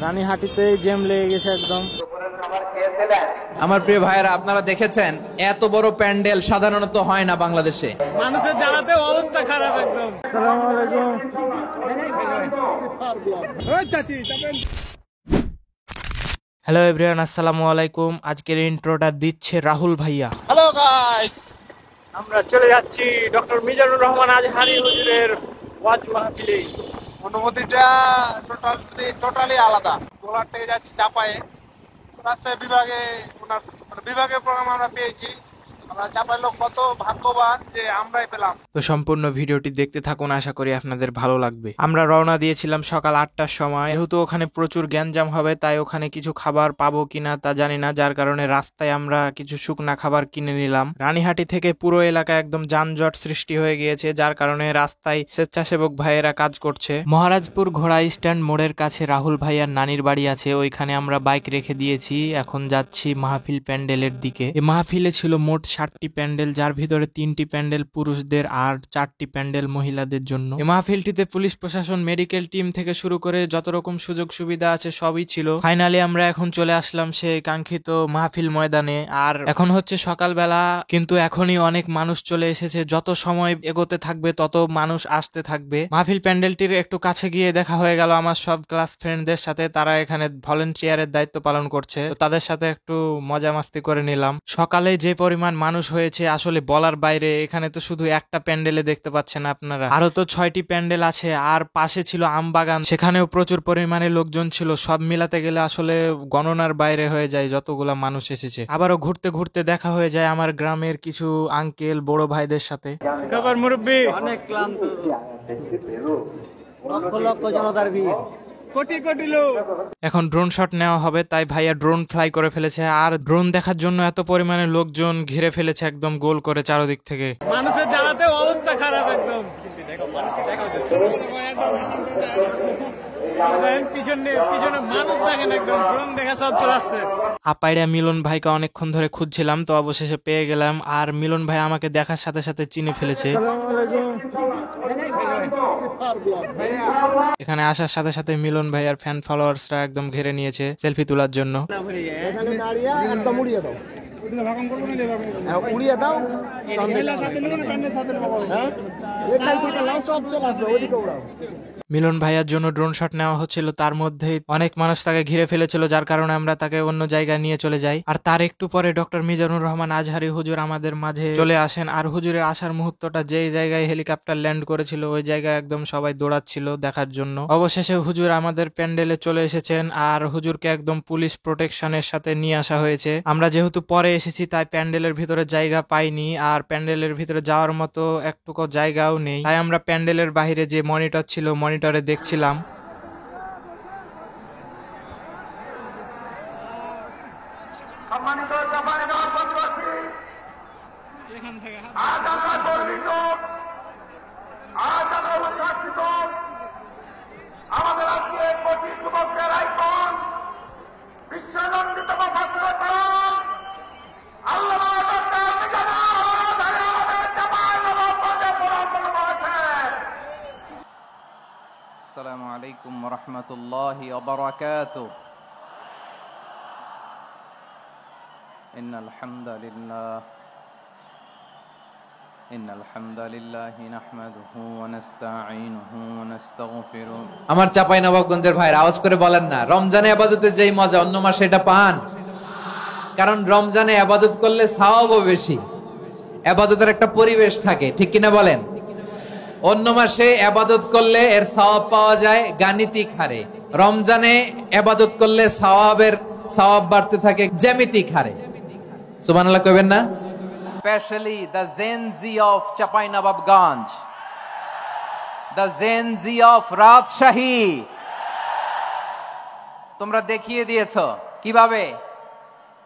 রানীহাটিতে jam লেগে গেছে একদম। আমার প্রিয় ভাইয়েরা, আপনারা দেখেছেন এত বড় প্যান্ডেল সাধারণত হয় না বাংলাদেশে। মানুষের জ্বালাতে অবস্থা খারাপ একদম। আসসালামু আলাইকুম। হ্যালো এভরিওয়ান, আসসালামু আলাইকুম। আজকের ইন্ট্রোটা দিচ্ছে রাহুল ভাইয়া। হ্যালো গাইস, আমরা চলে যাচ্ছি ডক্টর মিজানুর রহমান আজহারি হুজুরের ওয়াজ মাহফিলে। অনুভূতিটা টোটালি আলাদা। গোলার থেকে যাচ্ছি চাপায়ে, রাজশাহী বিভাগে ওনার বিভাগীয় প্রোগ্রাম আমরা পেয়েছি। আমরা চাপায়ের লোক কত ভাগ্যবান যে আমরাই পেলাম। তো সম্পূর্ণ ভিডিওটি দেখতে থাকুন, আশা করি আপনাদের ভালো লাগবে। আমরা রওনা দিয়েছিলাম সকাল 8টার সময়। যেহেতু ওখানে প্রচুর গ্যাঞ্জাম হবে, তাই ওখানে কিছু খাবার পাবো কিনা তা জানি না, যার কারণে রাস্তায় আমরা কিছু শুকনা খাবার কিনে নিলাম। রানীহাটি থেকে পুরো এলাকা একদম যানজট সৃষ্টি হয়ে গিয়েছে, যার কারণে রাস্তায় স্বেচ্ছাসেবক ভাইয়েরা কাজ করছে। মহারাজপুর ঘোড়া স্ট্যান্ড মোড়ের কাছে রাহুল ভাইয়ার নানির বাড়ি আছে, ওইখানে আমরা বাইক রেখে দিয়েছি। এখন যাচ্ছি মাহফিল প্যান্ডেলের দিকে। এই মাহফিলে ছিল মোট 7টি প্যান্ডেল, যার ভিতরে 3টি প্যান্ডেল পুরুষদের আর 4টি প্যান্ডেল মহিলাদের জন্য। এই মাহফিলটিতে পুলিশ প্রশাসন, মেডিকেল টিম থেকে শুরু করে যত রকম সুযোগ সুবিধা আছে সবই ছিল। ফাইনালি আমরা এখন চলে আসলাম সেই কাঙ্ক্ষিত মাহফিল ময়দানে। আর এখন হচ্ছে সকালবেলা, কিন্তু এখনই অনেক মানুষ চলে এসেছে। যত সময় এগোতে থাকবে তত মানুষ আসতে থাকবে। মাহফিল প্যান্ডেলটির একটু কাছে গিয়ে দেখা হয়ে গেল আমার সব ক্লাস ফ্রেন্ডদের সাথে। তারা এখানে ভলেন্টিয়ারের দায়িত্ব পালন করছে, তো তাদের সাথে একটু মজা মাস্তি করে নিলাম। সকালে যে পরিমাণ মানুষ হয়েছে আসলে বলার বাইরে। এখানে তো শুধু একটা প্যান্ডেলে দেখতে পাচ্ছেন আপনারা, আরো তো 6টি প্যান্ডেল আছে। আর পাশে ছিল আমবাগান, সেখানেও প্রচুর পরিমাণে লোকজন ছিল। সব মিলাতে গেলে আসলে গণনার বাইরে হয়ে যায় যতগুলা মানুষ এসেছে। আবারও ঘুরতে ঘুরতে দেখা হয়ে যায় আমার গ্রামের কিছু আঙ্কেল বড় ভাইদের সাথে। মুরব্বী অনেক ক্লান্ত, লক্ষ লক্ষ জনতার ভিড়, কোটি কোটি লোক। এখন ড্রোন শট নেওয়া হবে, তাই ভাইয়া ড্রোন ফ্লাই করে ফেলেছে। আর ড্রোন দেখার জন্য এত পরিমাণে লোকজন ঘিরে ফেলেছে একদম গোল করে চারদিক থেকে। মানুষের জ্বালাতে অবস্থা খারাপ একদম। আপাইরা মিলন ভাইকে অনেকক্ষণ ধরে খুঁজছিলাম, তো অবশেষে পেয়ে গেলাম। আর মিলন ভাই আমাকে দেখার সাথে সাথে চিনে ফেলেছে। এখানে আসার সাথে সাথে মিলন ভাই আর ফ্যান ফলোয়ার্সরা একদম ঘিরে নিয়েছে সেলফি তোলার জন্য। মিলন ভাইয়ার জন্য ড্রোন শট নেওয়া হচ্ছিল, তার মধ্যে অনেক মানুষ তাকে ঘিরে ফেলেছিল, যার কারণে আমরা তাকে অন্য জায়গায় নিয়ে চলে যাই। আর তার একটু পরে ডক্টর মিজানুর রহমান আজহারি হুজুর আমাদের মাঝে চলে আসেন। আর হুজুরের আসার মুহূর্তটা যেই জায়গায় হেলিকপ্টার ল্যান্ড করেছিল ওই জায়গায় একদম সবাই দৌড়াচ্ছিল দেখার জন্য। অবশেষে হুজুর আমাদের প্যান্ডেলে চলে এসেছেন। আর হুজুরকে একদম পুলিশ প্রোটেকশনের সাথে নিয়ে আসা হয়েছে। আমরা যেহেতু পরে এসেছি তাই প্যান্ডেলের ভিতরে জায়গা পাইনি, আর প্যান্ডেলের ভিতরে যাওয়ার মতো একটুকু জায়গাও নেই। তাই আমরা প্যান্ডেলের বাইরে যে মনিটর ছিল মনিটরে দেখছিলাম। আমাদের আজকে কোটি যুবকের আইকন বিশ্বনন্দিত আসসালামু আলাইকুম ওয়া রাহমাতুল্লাহি ওয়া বারাকাতুহু। ইন্নাল হামদালিল্লাহি নাহমাদুহু ওয়া নাস্তাঈনুহু ওয়া নাস্তাগফিরুহ। আমার চাঁপাইনবাবগঞ্জের ভাইরা আওয়াজ করে বলেন না, রমজানে ইবাদতের যেই মজা অন্য মাসে এটা পান? কারণ রমজানে ইবাদত করলে সওয়াবও বেশি, ইবাদতের একটা পরিবেশ থাকে, ঠিক কিনা বলেন? অন্য মাসে ইবাদত করলে এর সওয়াব পাওয়া যায় গাণিতিক হারে, রমজানে ইবাদত করলে সওয়াব বাড়তে থাকে জ্যামিতিক হারে। সুবহানাল্লাহ কইবেন না? Especially the Gen Z of Chapainababganj, the Gen Z of Rajshahi, তোমরা দেখিয়ে দিয়েছো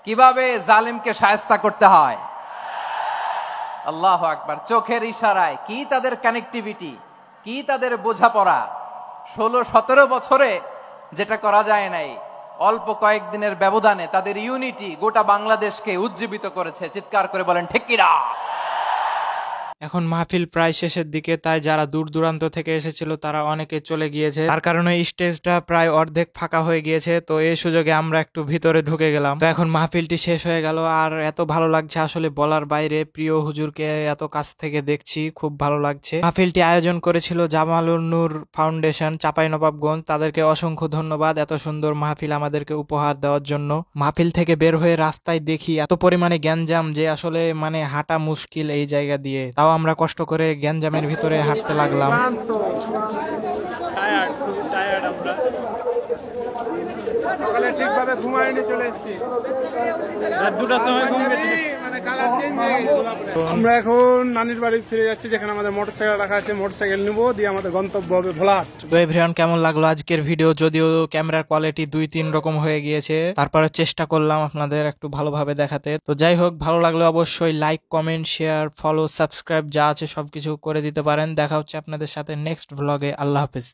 কিভাবে জালিমকে শায়েস্তা করতে হয়। আল্লাহু আকবার। চোখের ইশারায় কি তাদের কানেক্টিভিটি, কি তাদের বোঝাপড়া। 16-17 বছরে যেটা করা যায় নাই, অল্প কয়েকদিনের ব্যবধানে তাদের ইউনিটি গোটা বাংলাদেশকে উজ্জীবিত করেছে। চিৎকার করে বলেন ঠিক কিনা? এখন মাহফিল প্রায় শেষের দিকে, তাই যারা দূর দূরান্ত থেকে এসেছিল তারা অনেকে চলে গিয়েছে, তার কারণে স্টেজটা প্রায় অর্ধেক ফাঁকা হয়ে গিয়েছে। তো এই সুযোগে আমরা একটু ভিতরে ঢুকে গেলাম। তো এখন মাহফিলটি শেষ হয়ে গেল, আর এত ভালো লাগছে আসলে বলার বাইরে। প্রিয় হুজুরকে এত কাছ থেকে দেখছি, খুব ভালো লাগছে। মাহফিলটি আয়োজন করেছিল জামালুন নূর ফাউন্ডেশন, চাঁপাইনবাবগঞ্জ। তাদেরকে অসংখ্য ধন্যবাদ এত সুন্দর মাহফিল আমাদেরকে উপহার দেওয়ার জন্য। মাহফিল থেকে বের হয়ে রাস্তায় দেখি এত পরিমাণে গ্যাঞ্জাম যে আসলে মানে হাঁটা মুশকিল এই জায়গা দিয়ে। তাও আমরা কষ্ট করে গ্যাঞ্জামের ভিতরে হাঁটতে লাগলাম। সকালে ঠিকভাবে ঘুমাইনি, চলে এসেছি রাত 2টার সময় ঘুম গেছি, মানে কালার চেঞ্জ হয়ে গেছে। আমরা এখন নানির বাড়ি ফিরে যাচ্ছি, যেখানে আমাদের মোটরসাইকেল রাখা আছে। মোটরসাইকেল নিবো, দিয়ে আমাদের গন্তব্য হবে ভোলাহাট। তো এভরিওয়ান, কেমন লাগলো আজকের ভিডিও? যদিও ক্যামেরার কোয়ালিটি 2-3 রকম হয়ে গিয়েছে, তারপরে চেষ্টা করলাম আপনাদের একটু ভালোভাবে দেখাতে। তো যাই হোক, ভালো লাগলে অবশ্যই like, comment, share, follow, subscribe যা আছে সবকিছু করে দিতে পারেন। দেখা হচ্ছে আপনাদের সাথে নেক্সট ভ্লগে। আল্লাহ হাফেজ।